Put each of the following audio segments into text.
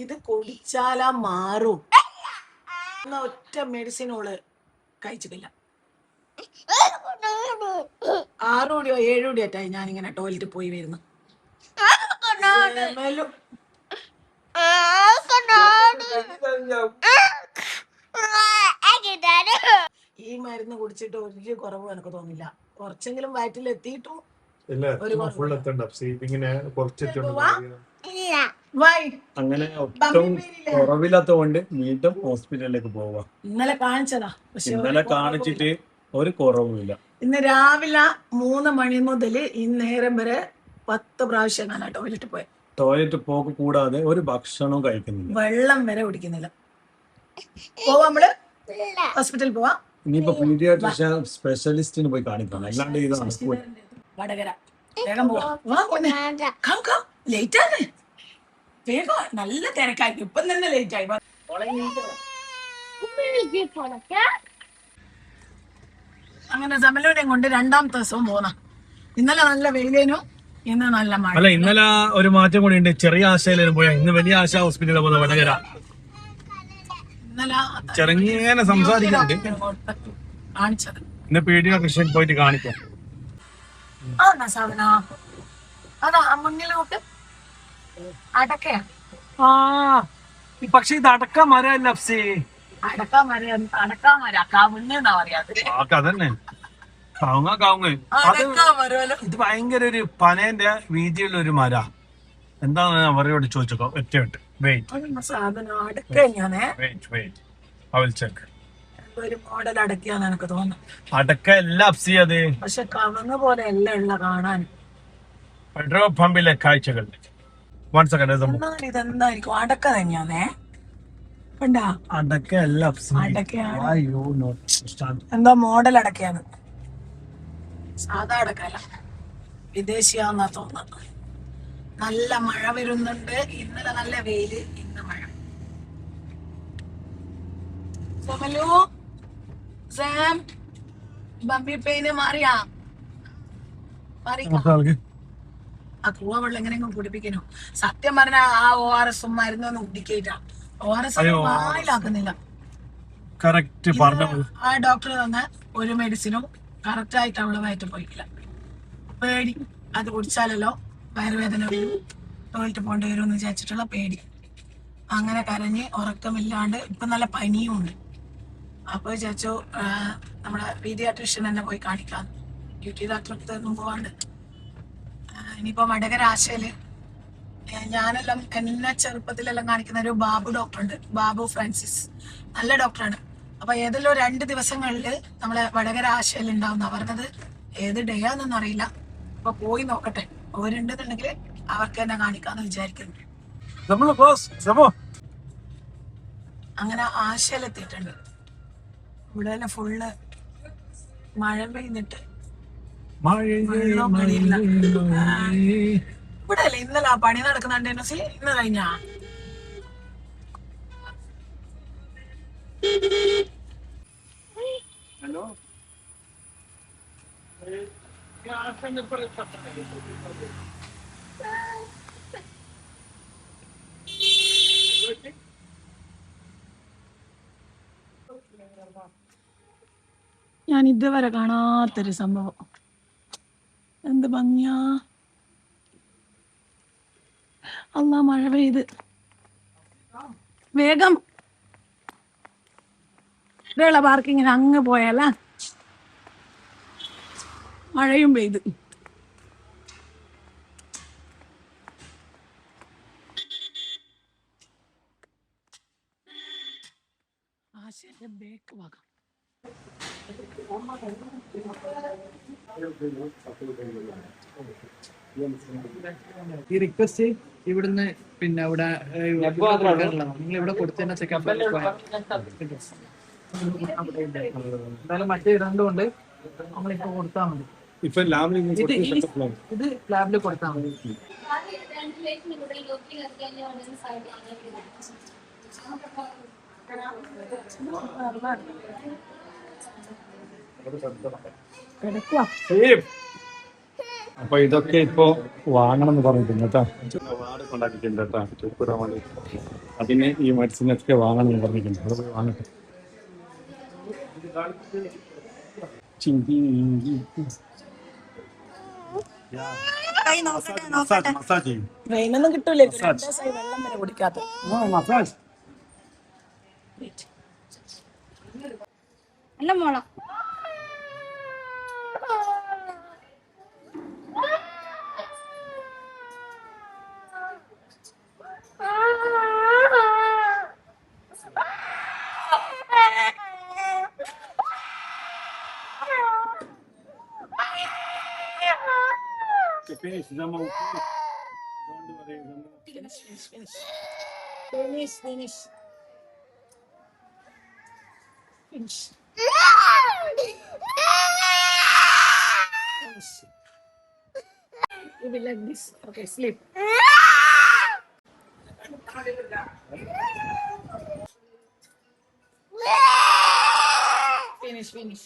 ഇത് കുടിച്ചാലാ മാറും. ഒറ്റ മെഡിസിൻ ഓള് കഴിച്ചിട്ടില്ല. 6 മണിയോ 7 മണിയായിട്ടായി ഞാനിങ്ങനെ ടോയ്ലറ്റിൽ പോയി വരുന്നു. ഈ മരുന്ന് കുടിച്ചിട്ട് ഒരു കുറവും എനിക്ക് തോന്നില്ല. കുറച്ചെങ്കിലും വയറ്റിൽ എത്തിയിട്ടു അങ്ങനെ ഒട്ടും കുറവില്ലാത്തതുകൊണ്ട് വീണ്ടും ഹോസ്പിറ്റലിലേക്ക് പോവാ. ഇന്നലെ കാണിച്ചതാ, പക്ഷെ ഇന്നലെ കാണിച്ചിട്ട് ഒരു കുറവുമില്ല. ഇന്ന് രാവിലെ 3 മണി മുതൽ ഇന്നേരം വരെ 10 പ്രാവശ്യം ഞാൻ ടോയ്ലറ്റ് പോയി. ടോയ്ലറ്റ് പോക്ക് കൂടാതെ ഒരു ഭക്ഷണവും കഴിക്കുന്നില്ല, വെള്ളം വരെ കുടിക്കുന്നില്ല. പോവാ നമ്മള് ഹോസ്പിറ്റലിൽ പോവാ. ഇനിയിപ്പോ പീഡിയാട്രിഷ്യൻ സ്പെഷ്യലിസ്റ്റിന് പോയി കാണിക്കണം, അല്ലാണ്ട് ഇത് നടക്കൂല. വടകര വേഗം പോവാ. ലേറ്റ് ആണ്, വേഗം. നല്ല തിരക്കായി, ഇപ്പം തന്നെ ലേറ്റ് ആയി. അങ്ങനെ സമലൂനെയും കൊണ്ട് 2ാമത്തെ ദിവസവും പോന്ന. ഇന്നലെ നല്ല വെയിലേനു, ഇന്ന് നല്ല മഴ. അല്ല, ഇന്നലെ ഒരു മാറ്റം കൂടി ഉണ്ട്. ചെറിയ ആശയിലും പോയാ ഇന്ന് വലിയ ആശ ഹോസ്പിറ്റലിൽ പോകുന്ന വടകര. ഇന്നലെ ചെറുങ്ങനെ സംസാരിക്കുന്നുണ്ട്. കാണിച്ചത് ഇന്ന് പീഡിയാട്രിഷ്യൻ പോയിട്ട് കാണിക്കാം. സാധന അതാ മുന്നിൽ നോക്ക്, അടക്കയാ. പക്ഷെ ഇത് അടക്ക മരല്ല, അതന്നെ കാവുങ്ങ. ഇത് ഭയങ്കര ഒരു പനേന്റെ വീതിയുള്ള ഒരു മര. എന്താണ് അവരോട് ചോദിച്ചോ. ഒറ്റ ഒരു മോഡൽ അടക്കയാന്ന് എനിക്ക് തോന്നുന്നു. അടക്ക അല്ല അപ്സി, അത് പക്ഷെ കവുങ്ങ് പോലെ അല്ല ഉള്ള കാണാൻ. പെട്രോൾ പമ്പിലെ കാഴ്ചകൾ. ഇതെന്തായിരിക്കും? അടക്ക തന്നെയാന്നേ. എന്താ മോഡൽ അടക്കയാണ്, സാധാ അടക്കല്ല, വിദേശിയാന്നാ തോന്നുന്നത്. നല്ല മഴ വരുന്നുണ്ട്. ഇന്നലെ നല്ല വെയില്, ഇന്ന് മഴ. ബമ്പി പെയിന് മാറിയാ ആ കൂവ വെള്ളം എങ്ങനെയെങ്കിലും കുടിപ്പിക്കണോ? സത്യം പറഞ്ഞ ആ ORS മരുന്നൊന്നും കുടിക്കേറ്റാ. ORS വായിലാക്കുന്നില്ല. ആ ഡോക്ടർ തന്ന ഒരു മെഡിസിനും കറക്റ്റ് ആയിട്ട് അവള് വയറ്റ് പോയിട്ടില്ല. പേടി, അത് കുടിച്ചാലല്ലോ വയറുവേദന വരും, ടോയ്ലറ്റ് പോകേണ്ടി വരും എന്ന് വിചാരിച്ചിട്ടുള്ള പേടി. അങ്ങനെ കരഞ്ഞ് ഉറക്കമില്ലാണ്ട് ഇപ്പൊ നല്ല പനിയും ഉണ്ട്. അപ്പൊ വിചാരിച്ചു നമ്മുടെ പീഡിയാട്രിഷ്യൻ തന്നെ പോയി കാണിക്കാം. ഡ്യൂട്ടി ഡോക്ടർക്ക് പോവാണ്ട്. ഇനിയിപ്പോ വടകര ആശയില് ഞാനെല്ലാം എന്നെ ചെറുപ്പത്തിലെല്ലാം കാണിക്കുന്ന ഒരു ബാബു ഡോക്ടറുണ്ട്, ബാബു ഫ്രാൻസിസ്. നല്ല ഡോക്ടറാണ്. അപ്പൊ ഏതെല്ലോ 2 ദിവസങ്ങളില് നമ്മളെ വടകര ആശയിൽ ഉണ്ടാവുന്ന പറഞ്ഞത്. ഏത് ഡേ ആണെന്നൊന്നും അറിയില്ല. അപ്പൊ പോയി നോക്കട്ടെ, അവരുണ്ടെന്നുണ്ടെങ്കിൽ അവർക്ക് തന്നെ കാണിക്കാന്ന് വിചാരിക്കുന്നു. അങ്ങനെ ആശയിലെത്തിയിട്ടുണ്ട്. ഇവിടെ തന്നെ ഫുള്ള് മഴ പെയ്തിട്ട് ഇവിടെ അല്ലേ ഇന്നലെ ആ പണി നടക്കുന്നുണ്ട്. ഇന്ന് കഴിഞ്ഞാ ഹലോ, ഞാൻ ഇതുവരെ കാണാത്തൊരു സംഭവം. എന്ത് ഭംഗിയാ! അല്ലാ, മഴ പെയ്ത് വേഗം ഇവിടെയുള്ള പാർക്കിങ്ങിന് അങ്ങ് പോയാല മഴയും പെയ്ത്. ആശയുടെ ബേക്ക് ഭാഗം ഈ റിക്വസ്റ്റ് ഇവിടുന്ന് പിന്നെ അവിടെ നിങ്ങൾ ഇവിടെ കൊടുത്തതിനെ എന്തായാലും മറ്റേ രണ്ടുകൊണ്ട് നമ്മളിപ്പോ കൊടുത്താൽ മതി. ഇത് ലാബിൽ കൊടുത്താൽ മതി. അപ്പൊ ഇതൊക്കെ ഇപ്പോ വാങ്ങണം എന്ന് പറഞ്ഞിട്ടുണ്ട് കേട്ടോ. വാട് കൊണ്ടാക്കിയിട്ടുണ്ട് കേട്ടോ ചുപ്പുറ വേണ്ടി. അതിന് ഈ മെഡിസിനൊക്കെ വാങ്ങണം എന്ന് പറഞ്ഞിട്ടുണ്ട്. അത് പോയി വാങ്ങട്ടെ. ചിന്തി മസാജ് ചെയ്യും. ട്രെയിനൊന്നും കിട്ടൂലേ വെള്ളം വരെ കുടിക്കാത്ത മസാജ് അല്ല മോള finish. Don't worry. Finish. You will like this. Okay, sleep. Finish.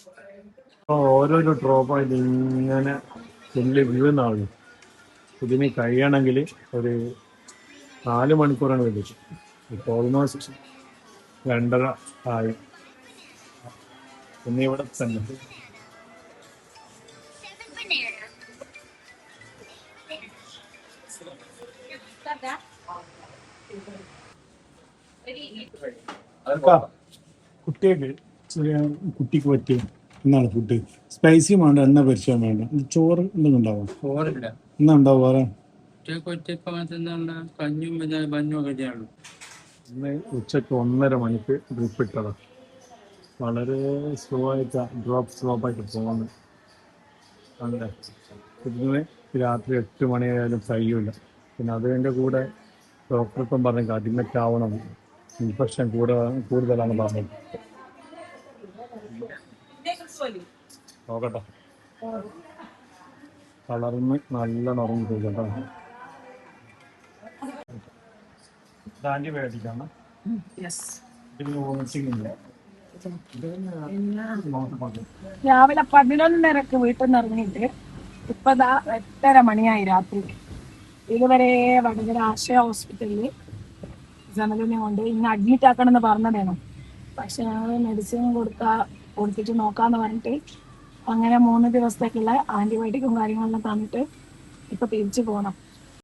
ഓരോരോ ഡ്രോപ്പായിട്ട് ഇങ്ങനെ വലിയ വീഴുന്നാണ്. ഇതിന് കഴിയണമെങ്കിൽ ഒരു 4 മണിക്കൂറാണ് വിളിച്ചു. ഇപ്പോൾ ഓൾമോസ്റ്റ് 2:30 ആയി. പിന്നെ ഇവിടെ തന്നെ കുട്ടിക്ക് പറ്റിയ എന്നാണ് ഫുഡ്. സ്പൈസി വേണ്ട, എണ്ണ പരിചയം വേണ്ട. ചോറ് എന്തെങ്കിലും ഉണ്ടാവും? ചോറില്ല. എന്നാ ഉണ്ടാവും വേറെ? ഇന്ന് ഉച്ചക്ക് 1:30 മണിക്ക് ഡ്രിപ്പ് ഇട്ടതാണ്. വളരെ സ്ലോ ആയിട്ട് ഡ്രോപ്പായിട്ട് പോകുന്നത്. അതെ, ഇതിന് രാത്രി 8 മണിയായാലും കഴിയൂല. പിന്നെ അതിൻ്റെ കൂടെ ഡോക്ടർക്കും പറഞ്ഞു അഡിമിറ്റ് ആവണം, ഇൻഫെക്ഷൻ കൂടുതലാണ് പറഞ്ഞത്. നോക്കട്ടെ, കളർന്ന് നല്ലോണം ഉറങ്ങി പോയി കേട്ടോ. ആന്റിബയോട്ടിക്കാണ്. ഇതിന് വോമിറ്റിംഗ് ഇല്ല. രാവിലെ 11:30 വീട്ടിൽ നിന്ന് ഇറങ്ങിയിട്ട് ഇപ്പതാ 8:30 മണിയായി രാത്രി. ഇതുവരെ വടകര ആശയ ഹോസ്പിറ്റലിൽ ജനലിനെ കൊണ്ട് ഇന്ന് അഡ്മിറ്റ് ആക്കണം എന്ന് പറഞ്ഞതാണ്. പക്ഷെ ഞങ്ങൾ മെഡിസിൻ കൊടുത്തിട്ട് നോക്കാന്ന് പറഞ്ഞിട്ട് അങ്ങനെ 3 ദിവസത്തേക്കുള്ള ആന്റിബയോട്ടിക്കും കാര്യങ്ങളെല്ലാം തന്നിട്ട് ഇപ്പൊ തിരിച്ചു പോകണം.